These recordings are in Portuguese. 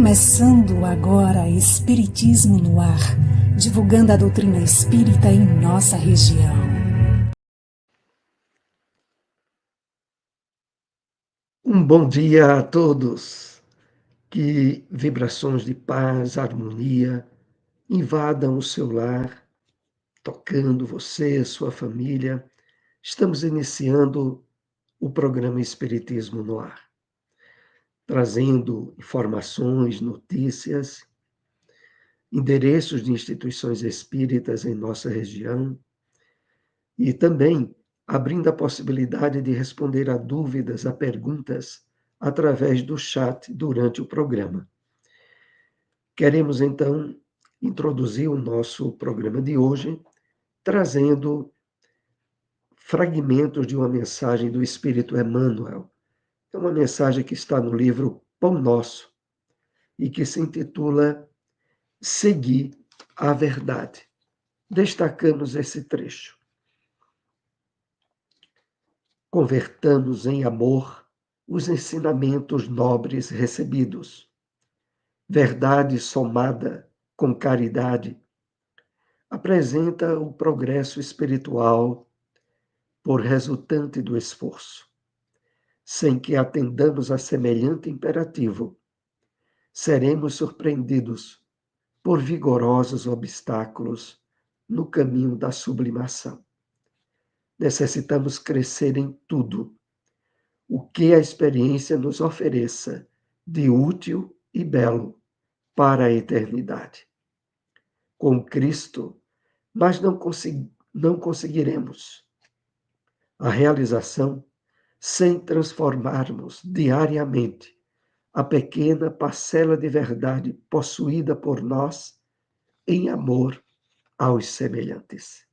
Começando agora Espiritismo no Ar, divulgando a doutrina espírita em nossa região. Um bom dia a todos. Que vibrações de paz, harmonia invadam o seu lar, tocando você, sua família. Estamos iniciando o programa Espiritismo no Ar, trazendo informações, notícias, endereços de instituições espíritas em nossa região e também abrindo a possibilidade de responder a dúvidas, a perguntas através do chat durante o programa. Queremos, então, introduzir o nosso programa de hoje, trazendo fragmentos de uma mensagem do Espírito Emmanuel. É uma mensagem que está no livro Pão Nosso e que se intitula Seguir a Verdade. Destacamos esse trecho. Convertamos em amor os ensinamentos nobres recebidos. Verdade somada com caridade apresenta o progresso espiritual por resultante do esforço. Sem que atendamos a semelhante imperativo, seremos surpreendidos por vigorosos obstáculos no caminho da sublimação. Necessitamos crescer em tudo o que a experiência nos ofereça de útil e belo para a eternidade. Com Cristo, mas não conseguiremos a realização sem transformarmos diariamente a pequena parcela de verdade possuída por nós em amor aos semelhantes.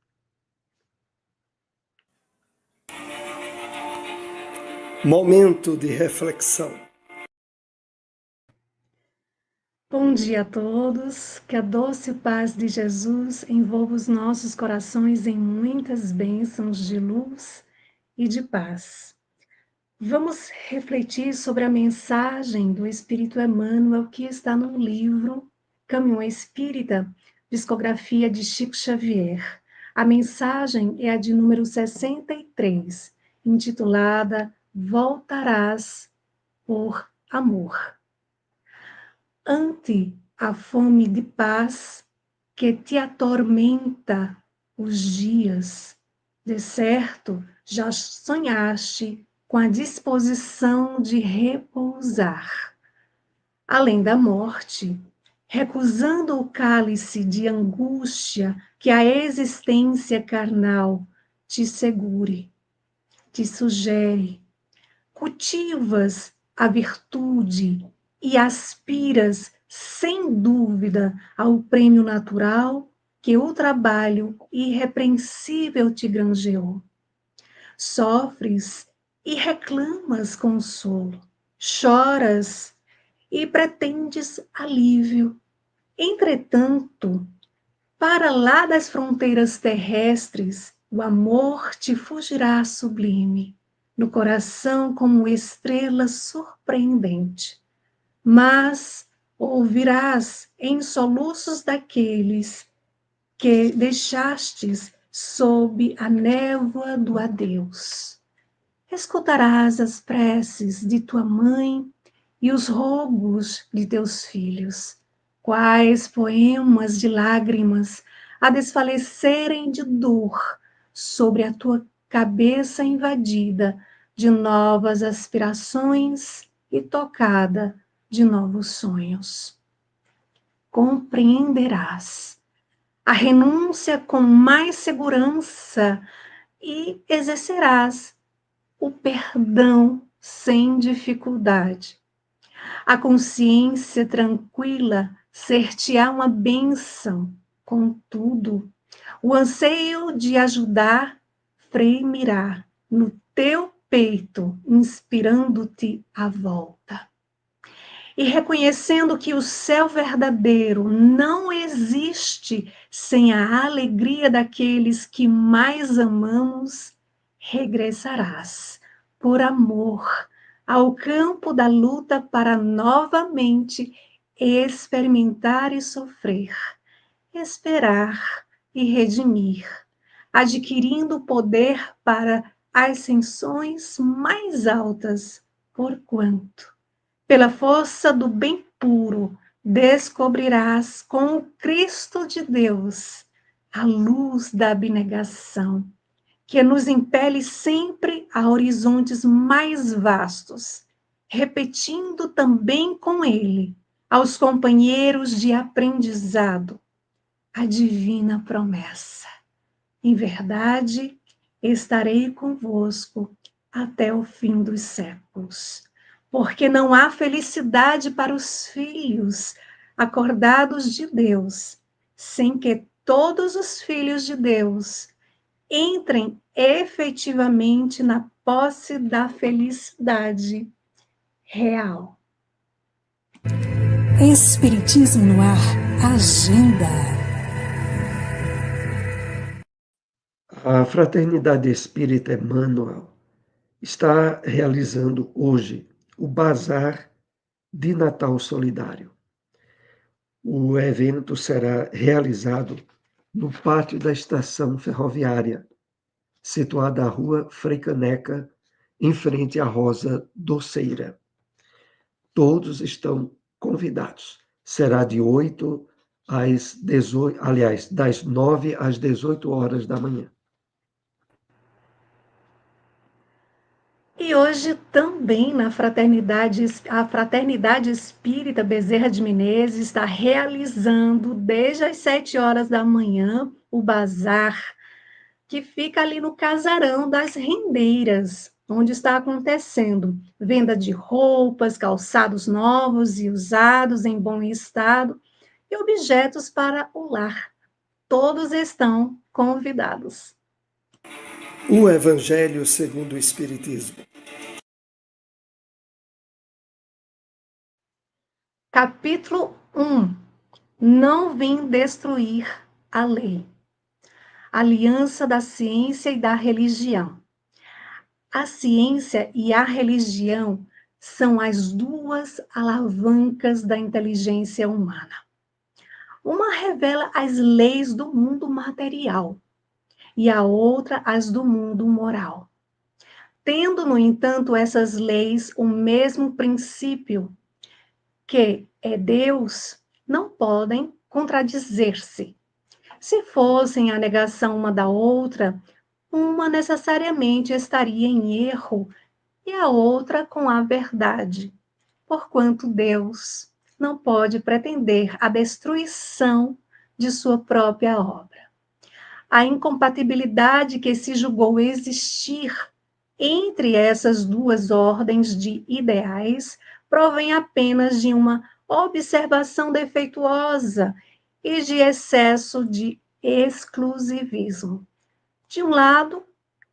Momento de reflexão. Bom dia a todos, que a doce paz de Jesus envolva os nossos corações em muitas bênçãos de luz e de paz. Vamos refletir sobre a mensagem do Espírito Emmanuel que está no livro Caminho Espírita, Psicografia de Chico Xavier. A mensagem é a de número 63, intitulada Voltarás por Amor. Ante a fome de paz que te atormenta os dias, de certo já sonhaste com a disposição de repousar. Além da morte, recusando o cálice de angústia que a existência carnal te segure, te sugere, cultivas a virtude e aspiras, sem dúvida, ao prêmio natural que o trabalho irrepreensível te granjeou. Sofres e reclamas consolo, choras e pretendes alívio. Entretanto, para lá das fronteiras terrestres, o amor te fugirá sublime, no coração como estrela surpreendente. Mas ouvirás em soluços daqueles que deixastes sob a névoa do adeus. Escutarás as preces de tua mãe e os rogos de teus filhos, quais poemas de lágrimas a desfalecerem de dor sobre a tua cabeça invadida de novas aspirações e tocada de novos sonhos. Compreenderás a renúncia com mais segurança e exercerás o perdão sem dificuldade. A consciência tranquila ser-te-á uma bênção, contudo, o anseio de ajudar fremirá no teu peito, inspirando-te a volta. E reconhecendo que o céu verdadeiro não existe sem a alegria daqueles que mais amamos, regressarás, por amor, ao campo da luta para novamente experimentar e sofrer, esperar e redimir, adquirindo poder para ascensões mais altas, porquanto, pela força do bem puro, descobrirás com o Cristo de Deus a luz da abnegação, que nos impele sempre a horizontes mais vastos, repetindo também com ele, aos companheiros de aprendizado, a divina promessa. Em verdade, estarei convosco até o fim dos séculos. Porque não há felicidade para os filhos acordados de Deus, sem que todos os filhos de Deus entrem efetivamente na posse da felicidade real. Espiritismo no ar, agenda. A Fraternidade Espírita Emmanuel está realizando hoje o Bazar de Natal Solidário. O evento será realizado no pátio da estação ferroviária, situada à rua Frei Caneca, em frente à Rosa Doceira. Todos estão convidados. Será de 8 às 18, aliás, das 9 às 18 horas da manhã. E hoje também a Fraternidade Espírita Bezerra de Menezes está realizando desde as 7 horas da manhã o bazar, que fica ali no Casarão das Rendeiras, onde está acontecendo venda de roupas, calçados novos e usados em bom estado e objetos para o lar. Todos estão convidados. O Evangelho segundo o Espiritismo. Capítulo 1. Não vim destruir a lei. Aliança da ciência e da religião. A ciência e a religião são as duas alavancas da inteligência humana. Uma revela as leis do mundo material e a outra as do mundo moral. Tendo, no entanto, essas leis o mesmo princípio, que é Deus, não podem contradizer-se. Se fossem a negação uma da outra, uma necessariamente estaria em erro e a outra com a verdade, porquanto Deus não pode pretender a destruição de sua própria obra. A incompatibilidade que se julgou existir entre essas duas ordens de ideais provém apenas de uma observação defeituosa e de excesso de exclusivismo, de um lado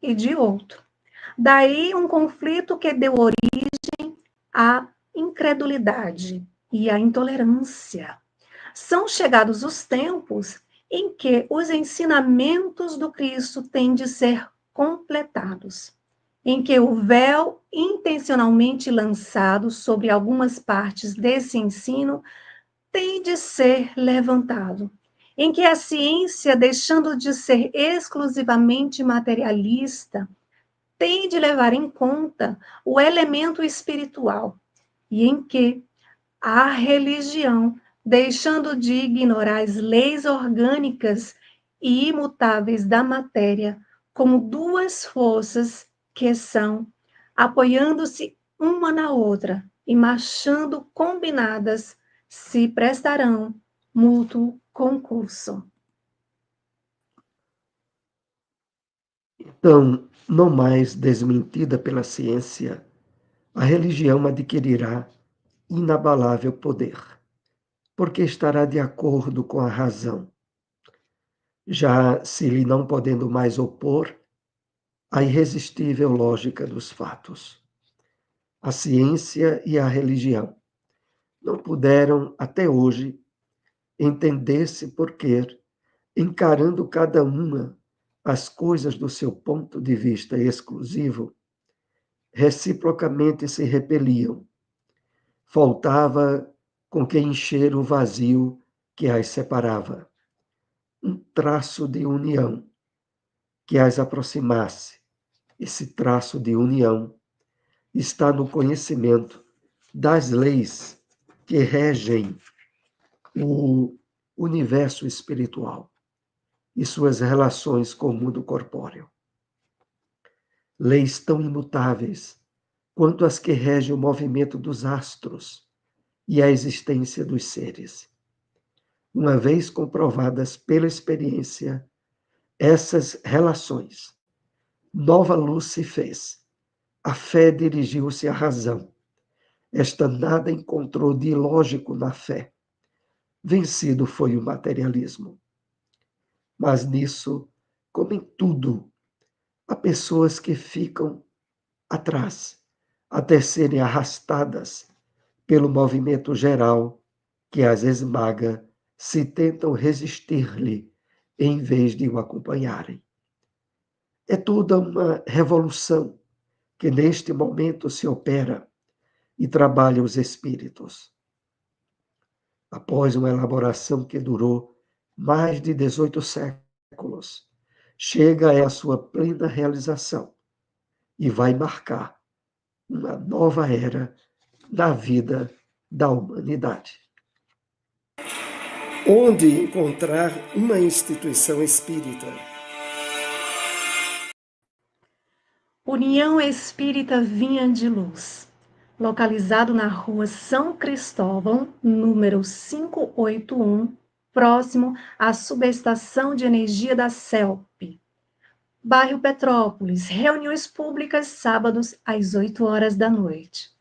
e de outro. Daí um conflito que deu origem à incredulidade e à intolerância. São chegados os tempos em que os ensinamentos do Cristo têm de ser completados, em que o véu intencionalmente lançado sobre algumas partes desse ensino tem de ser levantado, em que a ciência, deixando de ser exclusivamente materialista, tem de levar em conta o elemento espiritual, e em que a religião, deixando de ignorar as leis orgânicas e imutáveis da matéria, como duas forças que são, apoiando-se uma na outra e marchando combinadas, se prestarão mútuo concurso. Então, não mais desmentida pela ciência, a religião adquirirá inabalável poder, porque estará de acordo com a razão. Já se lhe não podendo mais opor a irresistível lógica dos fatos. A ciência e a religião não puderam, até hoje, entender-se porque, encarando cada uma as coisas do seu ponto de vista exclusivo, reciprocamente se repeliam. Faltava com que encher o vazio que as separava. Um traço de união que as aproximasse. Esse traço de união está no conhecimento das leis que regem o universo espiritual e suas relações com o mundo corpóreo. Leis tão imutáveis quanto as que regem o movimento dos astros e a existência dos seres. Uma vez comprovadas pela experiência, essas relações, nova luz se fez. A fé dirigiu-se à razão. Esta nada encontrou de ilógico na fé. Vencido foi o materialismo. Mas nisso, como em tudo, há pessoas que ficam atrás, até serem arrastadas pelo movimento geral que as esmaga, se tentam resistir-lhe em vez de o acompanharem. É toda uma revolução que neste momento se opera e trabalha os espíritos. Após uma elaboração que durou mais de 18 séculos, chega à sua plena realização e vai marcar uma nova era na vida da humanidade. Onde encontrar uma instituição espírita? União Espírita Vinha de Luz, localizado na rua São Cristóvão, número 581, próximo à subestação de energia da CELP. Bairro Petrópolis, reuniões públicas sábados às 8 horas da noite.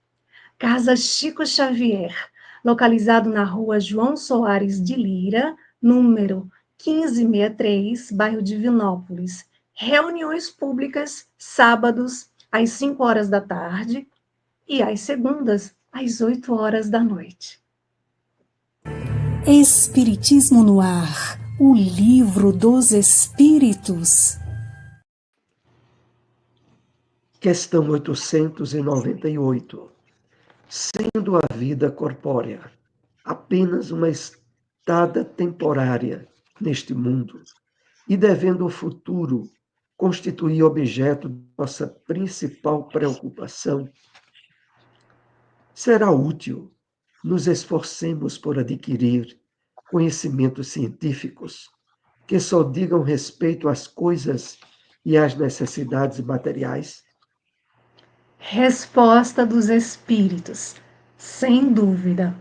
Casa Chico Xavier, localizado na rua João Soares de Lira, número 1563, bairro Divinópolis. Reuniões públicas sábados às 5 horas da tarde e às segundas às 8 horas da noite. Espiritismo no Ar, o livro dos Espíritos. Questão 898. Sendo a vida corpórea apenas uma estada temporária neste mundo e devendo o futuro constituir objeto de nossa principal preocupação, será útil nos esforcemos por adquirir conhecimentos científicos que só digam respeito às coisas e às necessidades materiais? Resposta dos Espíritos, sem dúvida.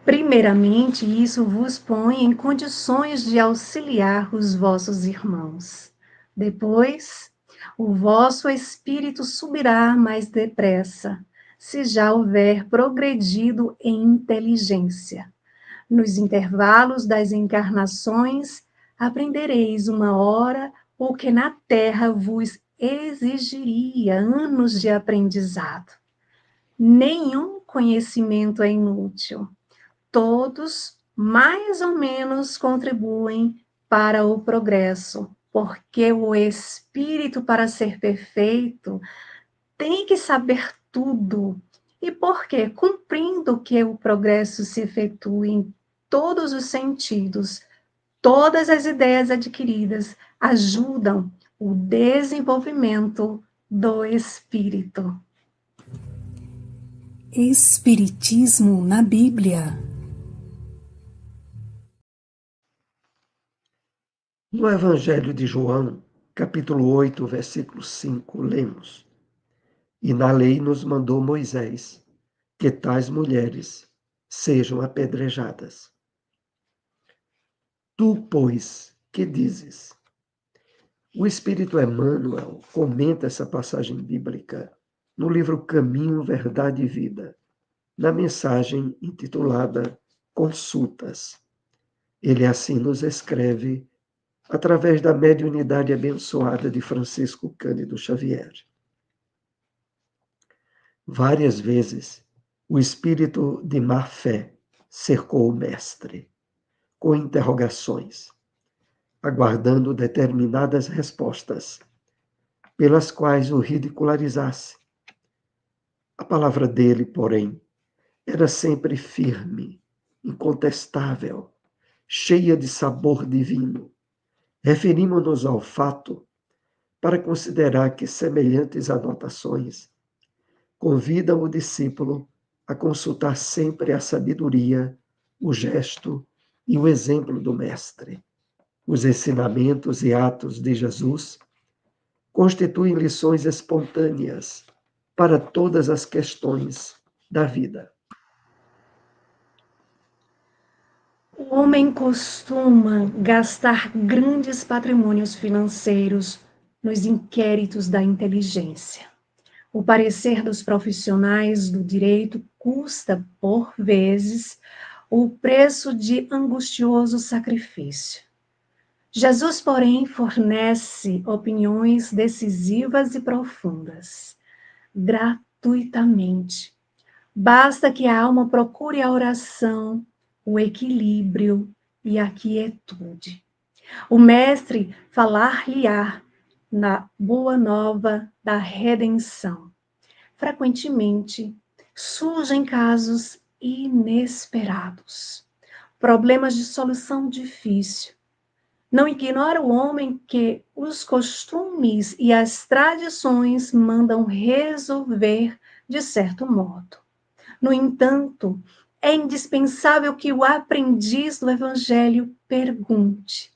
Primeiramente, isso vos põe em condições de auxiliar os vossos irmãos. Depois, o vosso espírito subirá mais depressa, se já houver progredido em inteligência. Nos intervalos das encarnações, aprendereis uma hora o que na terra vos exigiria anos de aprendizado. Nenhum conhecimento é inútil. Todos, mais ou menos, contribuem para o progresso, porque o espírito, para ser perfeito, tem que saber tudo. E por quê? Cumprindo que o progresso se efetue em todos os sentidos, todas as ideias adquiridas ajudam o desenvolvimento do espírito. Espiritismo na Bíblia. No Evangelho de João, capítulo 8, versículo 5, lemos: E na lei nos mandou Moisés que tais mulheres sejam apedrejadas. Tu, pois, que dizes? O Espírito Emmanuel comenta essa passagem bíblica no livro Caminho, Verdade e Vida, na mensagem intitulada Consultas. Ele assim nos escreve através da mediunidade abençoada de Francisco Cândido Xavier. Várias vezes, o espírito de má fé cercou o mestre, com interrogações, aguardando determinadas respostas, pelas quais o ridicularizasse. A palavra dele, porém, era sempre firme incontestável, cheia de sabor divino. Referimos-nos ao fato para considerar que semelhantes anotações convidam o discípulo a consultar sempre a sabedoria, o gesto e o exemplo do Mestre. Os ensinamentos e atos de Jesus constituem lições espontâneas para todas as questões da vida. O homem costuma gastar grandes patrimônios financeiros nos inquéritos da inteligência. O parecer dos profissionais do direito custa, por vezes, o preço de angustioso sacrifício. Jesus, porém, fornece opiniões decisivas e profundas, gratuitamente. Basta que a alma procure a oração, o equilíbrio e a quietude. O Mestre falar-lhe-á na boa nova da redenção. Frequentemente, surgem casos inesperados, problemas de solução difícil. Não ignora o homem que os costumes e as tradições mandam resolver de certo modo. No entanto, é indispensável que o aprendiz do Evangelho pergunte,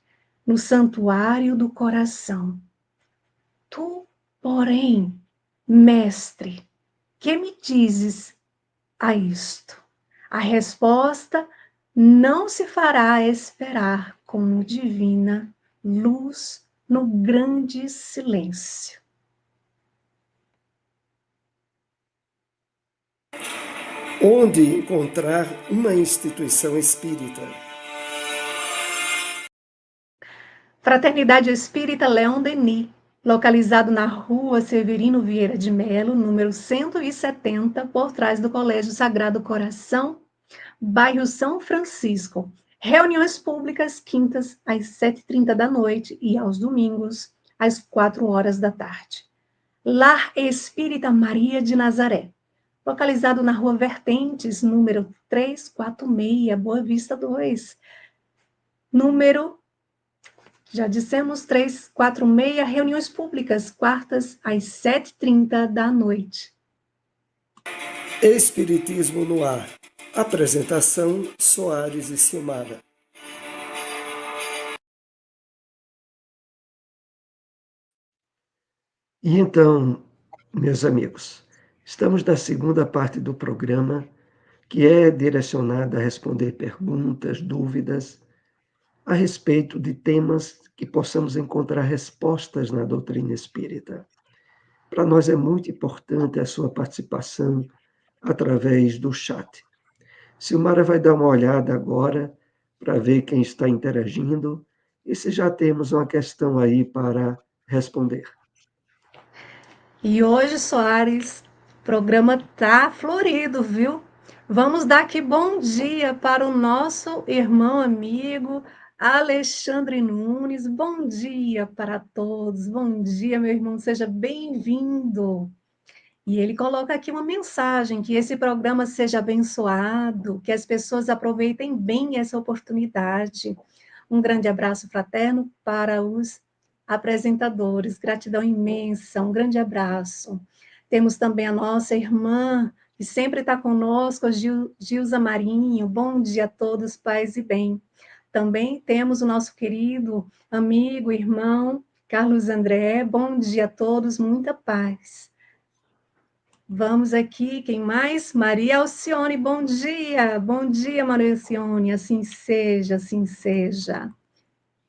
no santuário do coração: Tu, porém, mestre, que me dizes a isto? A resposta não se fará esperar como divina luz no grande silêncio. Onde encontrar uma instituição espírita? Fraternidade Espírita Leão Denis, localizado na Rua Severino Vieira de Melo, número 170, por trás do Colégio Sagrado Coração, bairro São Francisco. Reuniões públicas quintas às 7h30 da noite e aos domingos às 4 horas da tarde. Lar Espírita Maria de Nazaré, localizado na Rua Vertentes, número 346, Boa Vista 2. Número, já dissemos, 346, reuniões públicas, quartas às 7h30 da noite. Espiritismo no ar. Apresentação: Soares e Silmara. E então, meus amigos, estamos na segunda parte do programa, que é direcionada a responder perguntas, dúvidas a respeito de temas que possamos encontrar respostas na doutrina espírita. Para nós é muito importante a sua participação através do chat. Silmara vai dar uma olhada agora para ver quem está interagindo e se já temos uma questão aí para responder. E hoje, Soares, o programa tá florido, viu? Vamos dar aqui bom dia para o nosso irmão amigo Alexandre Nunes. Bom dia para todos. Bom dia, meu irmão, seja bem-vindo. E ele coloca aqui uma mensagem: que esse programa seja abençoado, que as pessoas aproveitem bem essa oportunidade. Um grande abraço fraterno para os apresentadores. Gratidão imensa, um grande abraço. Temos também a nossa irmã, que sempre está conosco, a Gilza Marinho. Bom dia a todos, paz e bem. Também temos o nosso querido amigo, irmão, Carlos André. Bom dia a todos, muita paz. Vamos aqui, quem mais? Maria Alcione, bom dia. Bom dia, Maria Alcione. Assim seja, assim seja.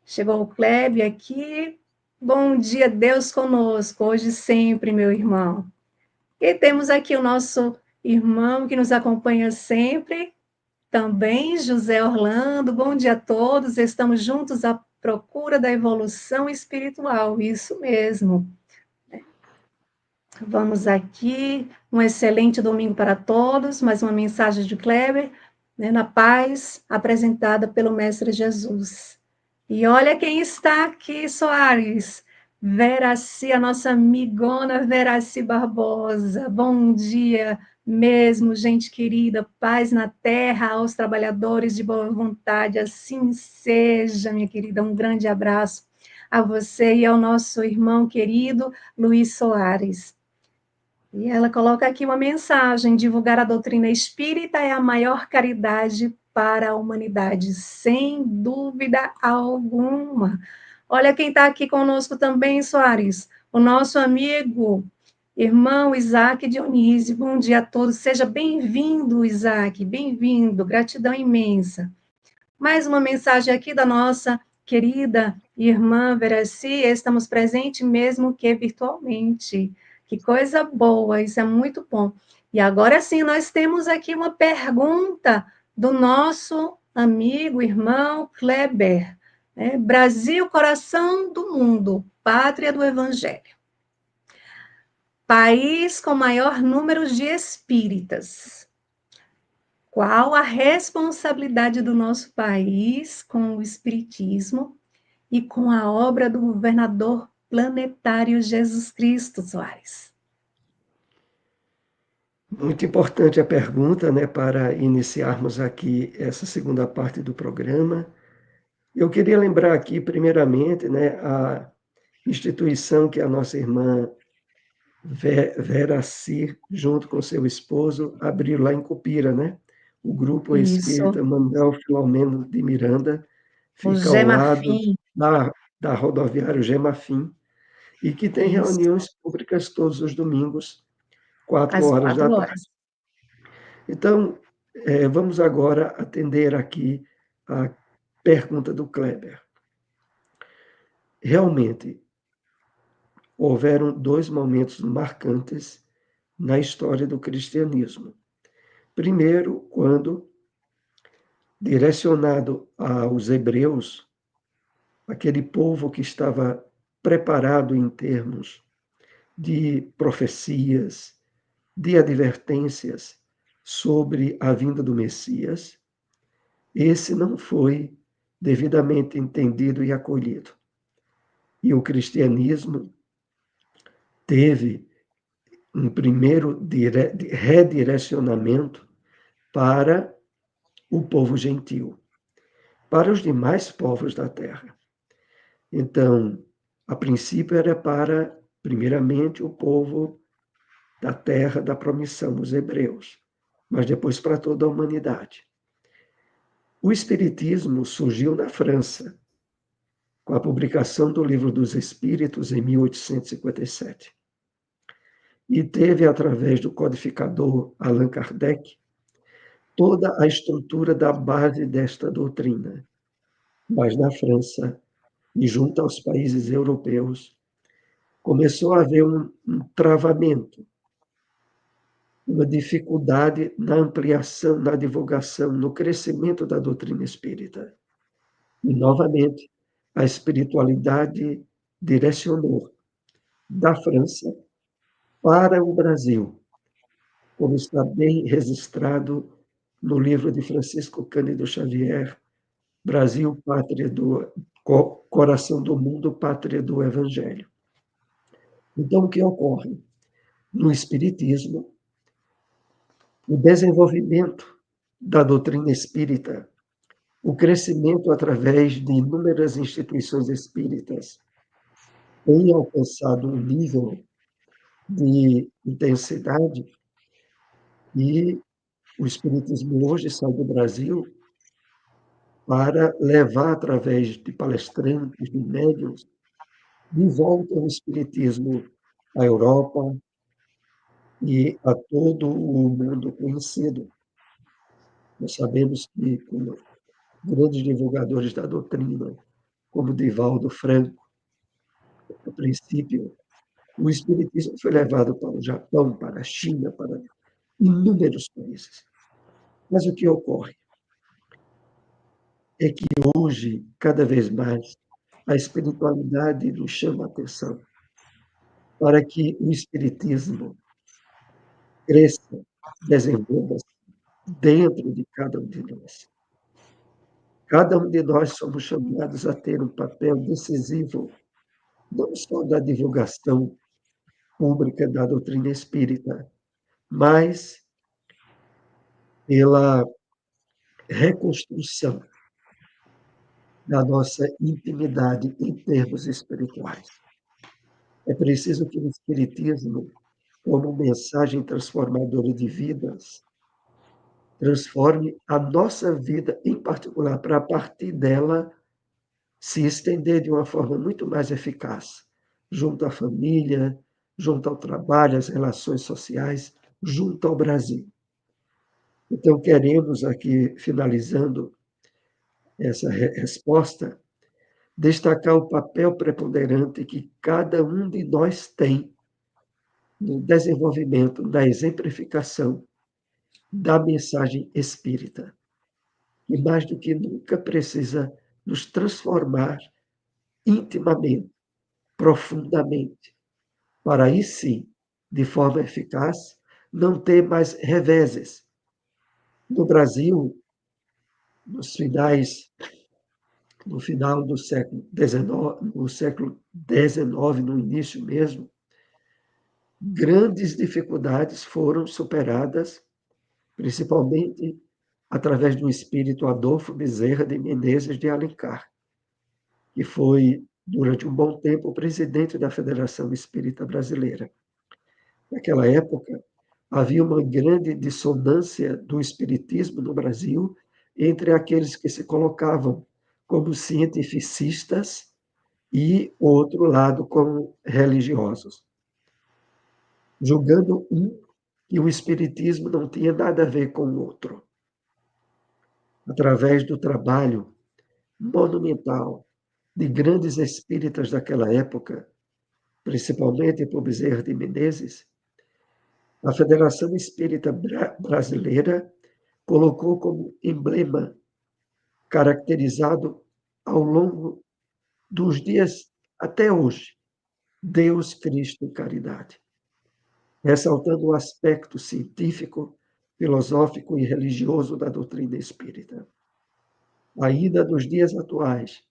Chegou o Kleber aqui. Bom dia, Deus conosco, hoje e sempre, meu irmão. E temos aqui o nosso irmão que nos acompanha sempre, também, José Orlando. Bom dia a todos, estamos juntos à procura da evolução espiritual, isso mesmo. Vamos aqui, um excelente domingo para todos, mais uma mensagem de Kleber, né, na paz, apresentada pelo Mestre Jesus. E olha quem está aqui, Soares, Veraci, a nossa amigona Veraci Barbosa. Bom dia mesmo, gente querida. Paz na terra aos trabalhadores de boa vontade. Assim seja, minha querida. Um grande abraço a você e ao nosso irmão querido Luiz Soares. E ela coloca aqui uma mensagem: divulgar a doutrina espírita é a maior caridade para a humanidade, sem dúvida alguma. Olha quem está aqui conosco também, Soares, o nosso amigo, irmão Isaac Dionísio. Bom dia a todos, seja bem-vindo, Isaac, bem-vindo, gratidão imensa. Mais uma mensagem aqui da nossa querida irmã Veraci, estamos presentes mesmo que virtualmente. Que coisa boa, isso é muito bom. E agora sim, nós temos aqui uma pergunta do nosso amigo, irmão Kleber. Brasil, coração do mundo, pátria do Evangelho. País com maior número de espíritas. Qual a responsabilidade do nosso país com o espiritismo e com a obra do governador planetário Jesus Cristo, Soares? Muito importante a pergunta, né, para iniciarmos aqui essa segunda parte do programa. Eu queria lembrar aqui, primeiramente, né, a instituição que a nossa irmã Vera Cir, junto com seu esposo, abriu lá em Cupira, né? O Grupo Isso, Espírita Manuel Filomeno de Miranda, o fica ao Zé lado Marfim, da rodoviária Gemafim, e que tem isso, reuniões públicas todos os domingos, 4 às horas da 4 horas. tarde. Então, vamos agora atender aqui a pergunta do Kleber. Realmente, houveram dois momentos marcantes na história do cristianismo. Primeiro, quando, direcionado aos hebreus, aquele povo que estava preparado em termos de profecias, de advertências sobre a vinda do Messias, esse não foi devidamente entendido e acolhido. E o cristianismo teve um primeiro redirecionamento para o povo gentil, para os demais povos da terra. Então, a princípio era para, primeiramente, o povo da terra da promissão, os hebreus, mas depois para toda a humanidade. O Espiritismo surgiu na França, com a publicação do Livro dos Espíritos em 1857. E teve, através do codificador Allan Kardec, toda a estrutura da base desta doutrina. Mas na França, e junto aos países europeus, começou a haver um travamento, uma dificuldade na ampliação, na divulgação, no crescimento da doutrina espírita. E, novamente, a espiritualidade direcionou da França para o Brasil, como está bem registrado no livro de Francisco Cândido Xavier, Brasil, Pátria do Coração do Mundo, Pátria do Evangelho. Então, o que ocorre? No Espiritismo, o desenvolvimento da doutrina espírita, o crescimento através de inúmeras instituições espíritas, tem alcançado um nível de intensidade e o Espiritismo hoje sai do Brasil para levar, através de palestrantes, de médiuns, de volta o Espiritismo à Europa e a todo o mundo conhecido. Nós sabemos que, como grandes divulgadores da doutrina, como Divaldo Franco, a princípio, o Espiritismo foi levado para o Japão, para a China, para inúmeros países. Mas o que ocorre é que hoje, cada vez mais, a espiritualidade nos chama a atenção para que o Espiritismo cresça, desenvolva-se dentro de cada um de nós. Cada um de nós somos chamados a ter um papel decisivo não só da divulgação pública da doutrina espírita, mas pela reconstrução da nossa intimidade em termos espirituais. É preciso que o Espiritismo, como mensagem transformadora de vidas, transforme a nossa vida em particular, para a partir dela se estender de uma forma muito mais eficaz, junto à família, junto ao trabalho, às relações sociais, junto ao Brasil. Então, queremos aqui, finalizando essa resposta, destacar o papel preponderante que cada um de nós tem no desenvolvimento, na exemplificação da mensagem espírita, e mais do que nunca precisa nos transformar intimamente, profundamente, para aí sim, de forma eficaz, não ter mais reveses. No Brasil, nos finais, no final do século XIX, no século XIX, no início mesmo, grandes dificuldades foram superadas, principalmente através do espírito Adolfo Bezerra de Menezes de Alencar, que foi, durante um bom tempo, o presidente da Federação Espírita Brasileira. Naquela época, havia uma grande dissonância do espiritismo no Brasil entre aqueles que se colocavam como cientificistas e o outro lado como religiosos, julgando que o espiritismo não tinha nada a ver com o outro. Através do trabalho monumental de grandes espíritas daquela época, principalmente por Bezerra de Menezes, a Federação Espírita Brasileira colocou como emblema, caracterizado ao longo dos dias até hoje, Deus, Cristo e caridade, ressaltando o aspecto científico, filosófico e religioso da doutrina espírita. Ainda nos dias atuais,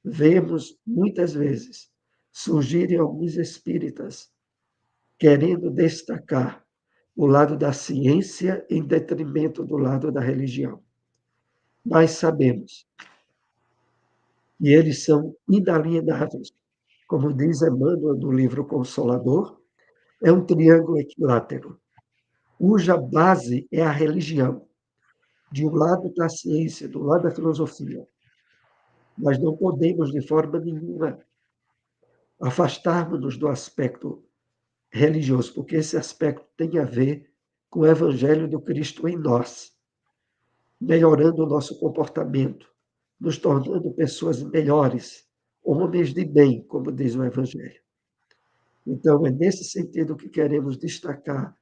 vemos muitas vezes surgirem alguns espíritas querendo destacar o lado da ciência em detrimento do lado da religião. Mas sabemos que eles são inalienáveis. Como diz Emmanuel no livro Consolador, é um triângulo equilátero, cuja base é a religião. De um lado está a ciência, do lado a filosofia. Mas não podemos, de forma nenhuma, afastarmos-nos do aspecto religioso, porque esse aspecto tem a ver com o Evangelho do Cristo em nós, melhorando o nosso comportamento, nos tornando pessoas melhores, homens de bem, como diz o Evangelho. Então, é nesse sentido que queremos destacar,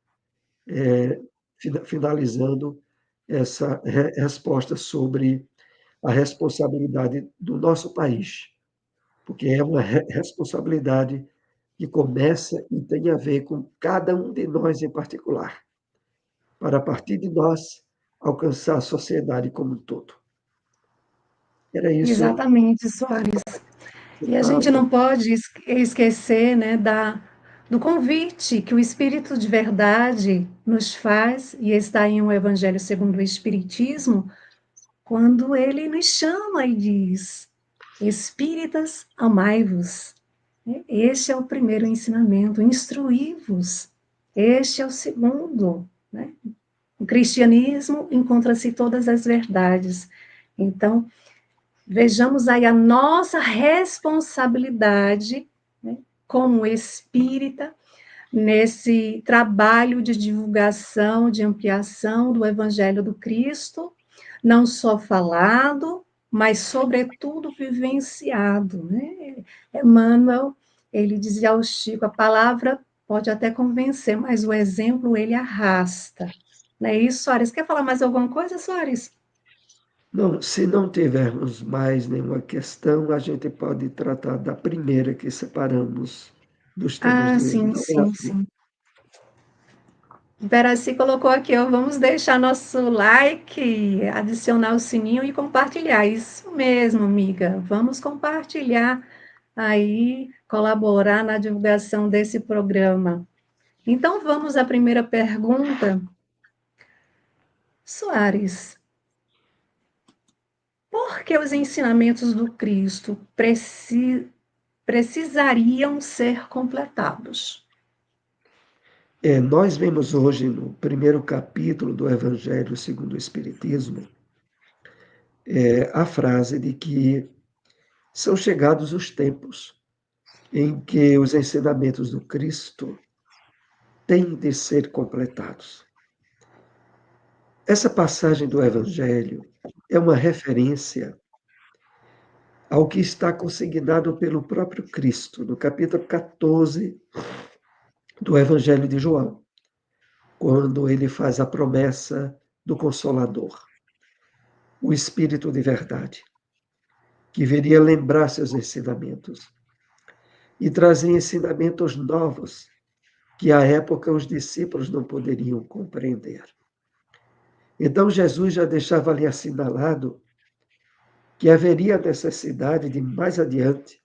finalizando essa resposta sobre a responsabilidade do nosso país, porque é uma responsabilidade que começa e tem a ver com cada um de nós em particular, para a partir de nós alcançar a sociedade como um todo. Era isso. Exatamente, Soares. E a gente não pode esquecer, né, do convite que o Espírito de verdade nos faz, e está em um Evangelho segundo o Espiritismo, quando ele nos chama e diz: Espíritas, amai-vos. Este é o primeiro ensinamento, instruí-vos. Este é o segundo, né? No cristianismo encontra-se todas as verdades. Então, vejamos aí a nossa responsabilidade, né, como espírita, nesse trabalho de divulgação, de ampliação do Evangelho do Cristo, não só falado, mas, sobretudo, vivenciado. Né? Emmanuel, ele dizia ao Chico, a palavra pode até convencer, mas o exemplo, ele arrasta. Não é isso, Soares? Quer falar mais alguma coisa, Soares? Não, se não tivermos mais nenhuma questão, a gente pode tratar da primeira que separamos dos temas Ah, de sim, sim, oração. sim. Veraci colocou aqui, ó, vamos deixar nosso like, adicionar o sininho e compartilhar. Isso mesmo, amiga. Vamos compartilhar aí colaborar na divulgação desse programa. Então, vamos à primeira pergunta. Soares, por que os ensinamentos do Cristo precisariam ser completados? Nós vemos hoje no primeiro capítulo do Evangelho segundo o Espiritismo, a frase de que são chegados os tempos em que os ensinamentos do Cristo têm de ser completados. Essa passagem do Evangelho é uma referência ao que está consignado pelo próprio Cristo, no capítulo 14 do Evangelho de João, quando ele faz a promessa do Consolador, o Espírito de verdade, que viria lembrar seus ensinamentos e trazer ensinamentos novos que à época os discípulos não poderiam compreender. Então Jesus já deixava ali assinalado que haveria necessidade de mais adiante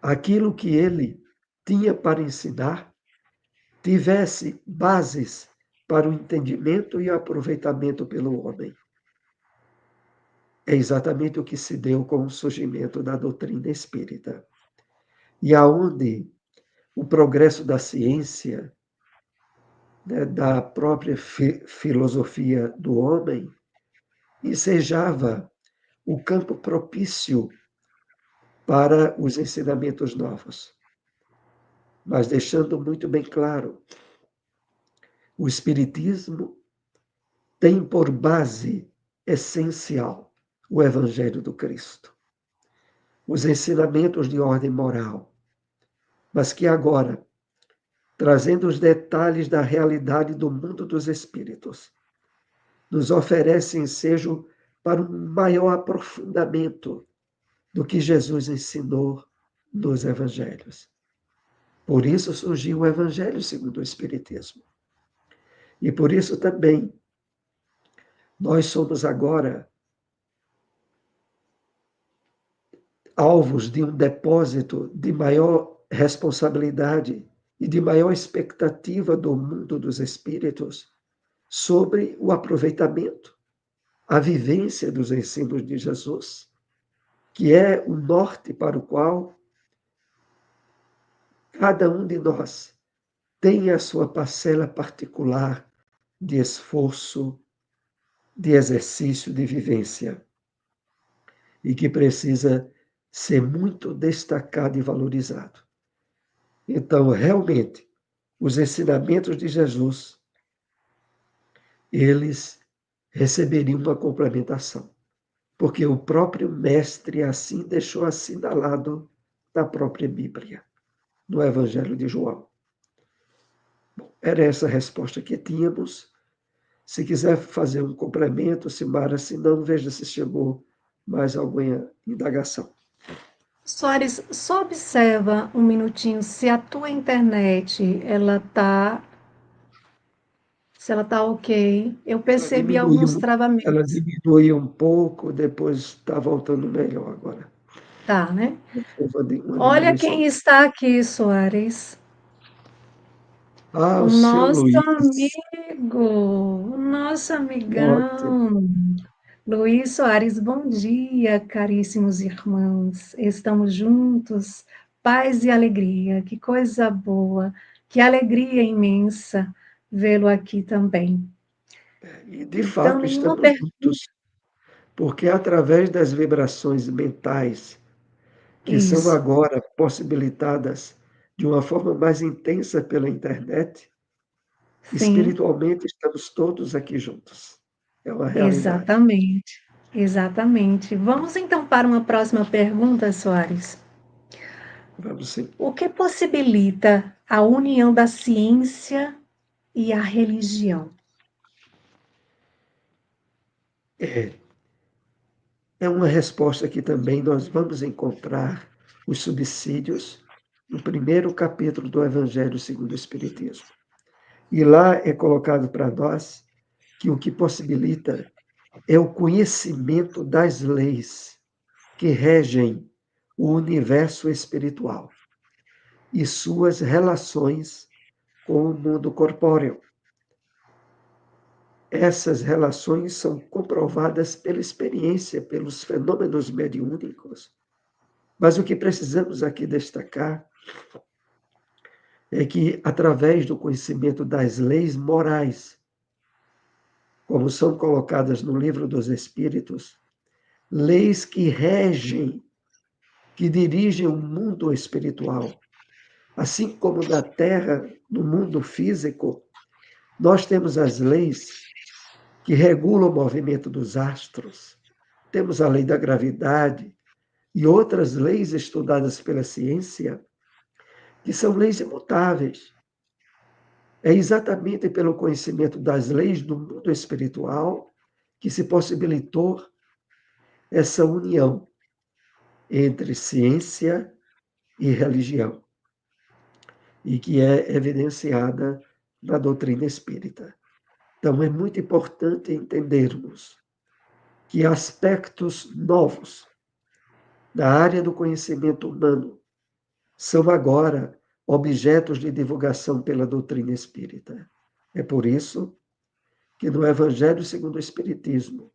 aquilo que ele tinha para ensinar tivesse bases para o entendimento e o aproveitamento pelo homem. É exatamente o que se deu com o surgimento da doutrina espírita. E aonde o progresso da ciência, né, da própria filosofia do homem, ensejava o campo propício para os ensinamentos novos. Mas deixando muito bem claro, o Espiritismo tem por base essencial o Evangelho do Cristo, os ensinamentos de ordem moral, mas que agora, trazendo os detalhes da realidade do mundo dos espíritos, nos oferece ensejo para um maior aprofundamento do que Jesus ensinou nos evangelhos. Por isso surgiu o Evangelho segundo o Espiritismo. E por isso também nós somos agora alvos de um depósito de maior responsabilidade e de maior expectativa do mundo dos espíritos sobre o aproveitamento, a vivência dos ensinos de Jesus, que é o norte para o qual cada um de nós tem a sua parcela particular de esforço, de exercício, de vivência, e que precisa ser muito destacado e valorizado. Então, realmente, os ensinamentos de Jesus, eles receberiam uma complementação, porque o próprio Mestre assim deixou assinalado na própria Bíblia, no Evangelho de João. Bom, era essa a resposta que tínhamos. Se quiser fazer um complemento, Simara, se não, veja se chegou mais alguma indagação. Soares, só observa um minutinho se a tua internet se ela tá ok. Eu Ela percebi alguns diminuiu, ela travamentos. diminuiu um pouco, depois está voltando melhor agora. Tá, né? Houve uma Olha diminuição. quem está aqui, Soares. Ah, O o seu nosso Luiz. amigo, o nosso Ótimo. amigão. Luiz Soares, bom dia, caríssimos irmãos. Estamos juntos, paz e alegria. Que coisa boa, que alegria imensa vê-lo aqui também. E, de Então, fato, nenhuma estamos pergunta. juntos, porque através das vibrações mentais, que são Isso, agora possibilitadas de uma forma mais intensa pela internet, sim, espiritualmente estamos todos aqui juntos. É uma realidade. exatamente, exatamente. Vamos então para uma próxima pergunta, Soares. Vamos sim. O que possibilita a união da ciência e a religião? É, é uma resposta que também nós vamos encontrar os subsídios no primeiro capítulo do Evangelho segundo o Espiritismo. E lá é colocado para nós que o que possibilita é o conhecimento das leis que regem o universo espiritual e suas relações com o mundo corpóreo. Essas relações são comprovadas pela experiência, pelos fenômenos mediúnicos. Mas o que precisamos aqui destacar é que, através do conhecimento das leis morais, como são colocadas no Livro dos Espíritos, leis que regem, que dirigem o mundo espiritual, assim como na Terra, no mundo físico, nós temos as leis que regulam o movimento dos astros, temos a lei da gravidade e outras leis estudadas pela ciência, que são leis imutáveis. É exatamente pelo conhecimento das leis do mundo espiritual que se possibilitou essa união entre ciência e religião, e que é evidenciada na doutrina espírita. Então, é muito importante entendermos que aspectos novos da área do conhecimento humano são agora objetos de divulgação pela doutrina espírita. É por isso que no Evangelho segundo o Espiritismo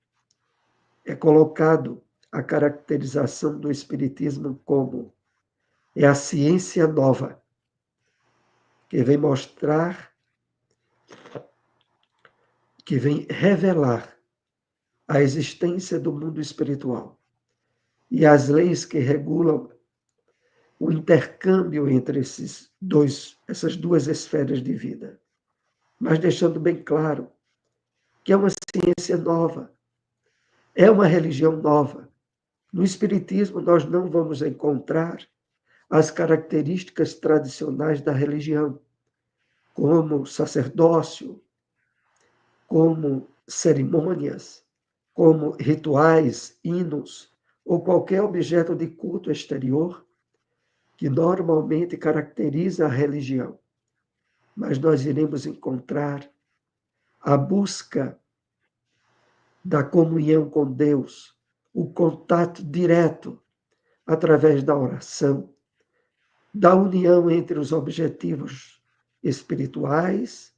é colocado a caracterização do Espiritismo como é a ciência nova, que vem mostrar, que vem revelar a existência do mundo espiritual e as leis que regulam o intercâmbio entre essas duas esferas de vida, mas deixando bem claro que é uma ciência nova, é uma religião nova. No Espiritismo, nós não vamos encontrar as características tradicionais da religião, como sacerdócio, como cerimônias, como rituais, hinos ou qualquer objeto de culto exterior que normalmente caracteriza a religião. Mas nós iremos encontrar a busca da comunhão com Deus, o contato direto através da oração, da união entre os objetivos espirituais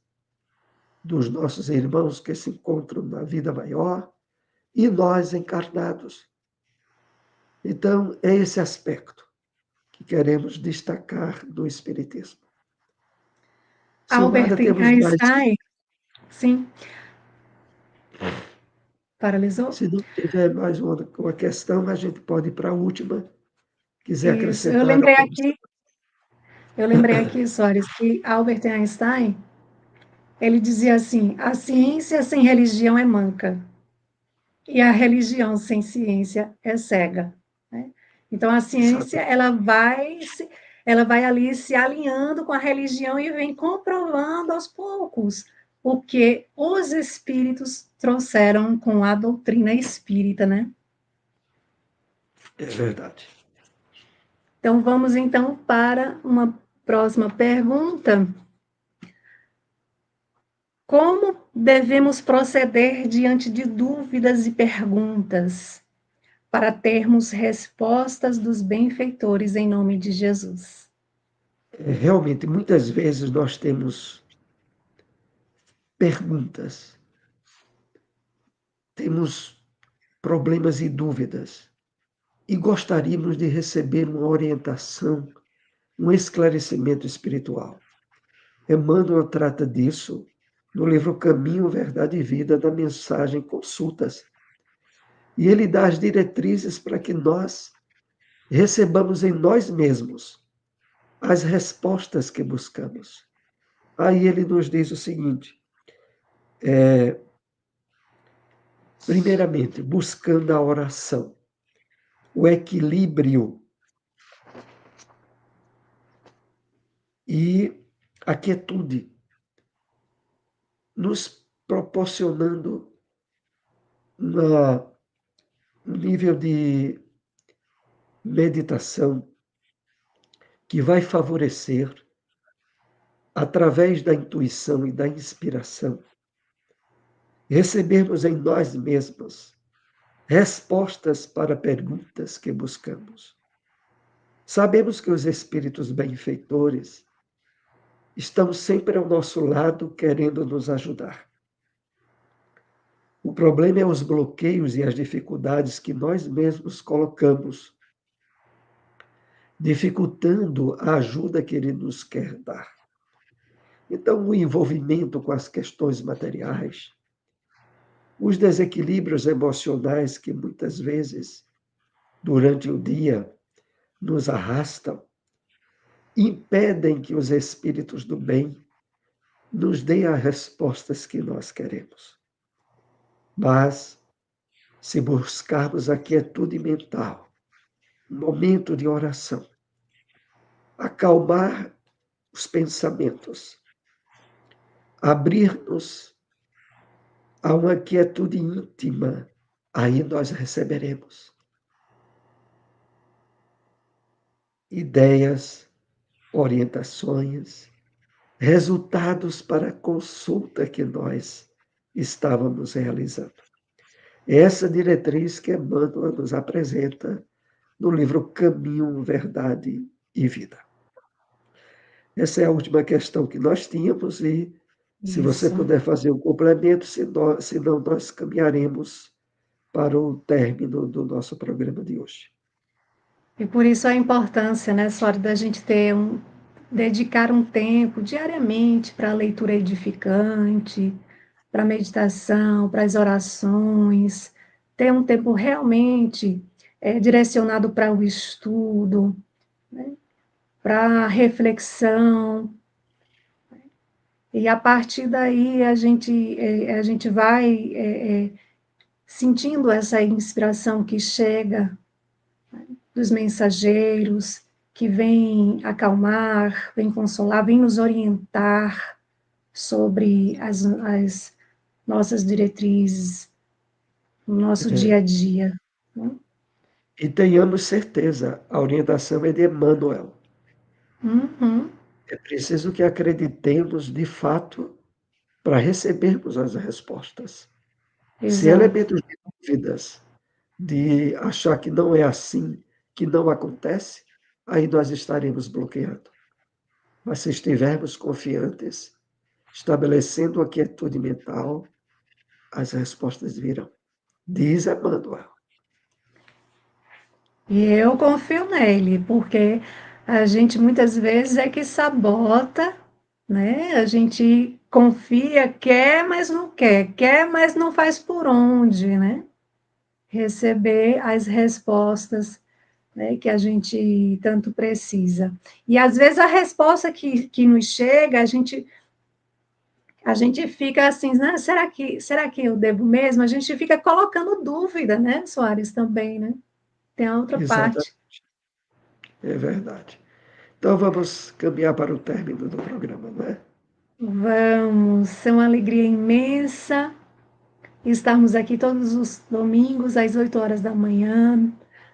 dos nossos irmãos que se encontram na vida maior e nós encarnados. Então, é esse aspecto que queremos destacar do Espiritismo. Albert Silmara, temos mais. Einstein, sim, paralisou? Se não tiver mais uma questão, a gente pode ir para a última. Quiser Isso, eu acrescentar lembrei alguma aqui, eu lembrei aqui, Soares, que Albert Einstein, ele dizia assim, a ciência sem religião é manca, e a religião sem ciência é cega, né? Então, a ciência, Exato. ela vai ali se alinhando com a religião e vem comprovando aos poucos o que os espíritos trouxeram com a doutrina espírita, né? É verdade. Então, vamos então para uma próxima pergunta. Como devemos proceder diante de dúvidas e perguntas para termos respostas dos benfeitores em nome de Jesus? Realmente, muitas vezes nós temos perguntas, temos problemas e dúvidas, e gostaríamos de receber uma orientação, um esclarecimento espiritual. Emmanuel trata disso no livro Caminho, Verdade e Vida, da mensagem Consultas. E ele dá as diretrizes para que nós recebamos em nós mesmos as respostas que buscamos. Aí ele nos diz o seguinte: primeiramente, buscando a oração, o equilíbrio e a quietude, nos proporcionando um nível de meditação que vai favorecer, através da intuição e da inspiração, recebermos em nós mesmos respostas para perguntas que buscamos. Sabemos que os espíritos benfeitores estão sempre ao nosso lado, querendo nos ajudar. O problema é os bloqueios e as dificuldades que nós mesmos colocamos, dificultando a ajuda que ele nos quer dar. Então, o envolvimento com as questões materiais, os desequilíbrios emocionais que muitas vezes, durante o dia, nos arrastam, impedem que os espíritos do bem nos deem as respostas que nós queremos. Mas, se buscarmos a quietude mental, um momento de oração, acalmar os pensamentos, abrir-nos a uma quietude íntima, aí nós receberemos ideias, orientações, resultados para a consulta que nós estávamos realizando. Essa diretriz que Emmanuel nos apresenta no livro Caminho, Verdade e Vida. Essa é a última questão que nós tínhamos e, se você Isso. puder fazer um complemento, senão nós caminharemos para o término do nosso programa de hoje. E por isso a importância, né, Suara, da gente dedicar um tempo diariamente para a leitura edificante, para a meditação, para as orações, ter um tempo realmente direcionado para o estudo, né, para a reflexão, e a partir daí a gente vai sentindo essa inspiração que chega dos mensageiros, que vem acalmar, vem consolar, vem nos orientar sobre as nossas diretrizes, no nosso dia a dia. Né? E tenhamos certeza, a orientação é de Emmanuel. Uhum, É preciso que acreditemos de fato para recebermos as respostas. Se exato. elementos de dúvidas, de achar que não é assim, que não acontece, aí nós estaremos bloqueando. Mas se estivermos confiantes, estabelecendo a quietude mental, as respostas virão. Diz Emmanuel. E eu confio nele, porque a gente muitas vezes é que sabota, né? A gente confia, quer, mas não quer, mas não faz por onde, né? Receber as respostas, né, que a gente tanto precisa. E às vezes a resposta que nos chega, a gente fica assim, né, será que eu devo mesmo? A gente fica colocando dúvida, né, Soares, também, né? Tem a outra Exatamente, parte. é verdade. Então vamos caminhar para o término do programa, não é? Vamos, é uma alegria imensa estarmos aqui todos os domingos às 8 horas da manhã,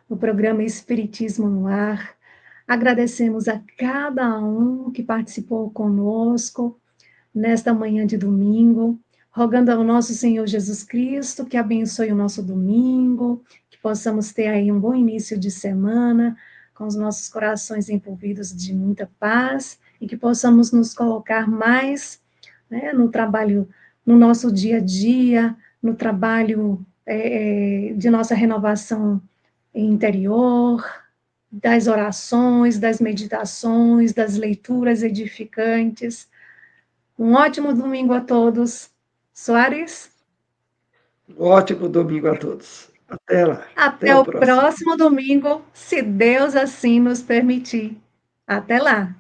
no programa Espiritismo no Ar. Agradecemos a cada um que participou conosco nesta manhã de domingo, rogando ao nosso Senhor Jesus Cristo que abençoe o nosso domingo, que possamos ter aí um bom início de semana, com os nossos corações envolvidos de muita paz e que possamos nos colocar mais, né, no trabalho, no nosso dia a dia, no trabalho de nossa renovação interior, das orações, das meditações, das leituras edificantes. Um ótimo domingo a todos. Soares? Um ótimo domingo a todos. Até lá. Até Até o o próximo. próximo domingo, se Deus assim nos permitir. Até lá.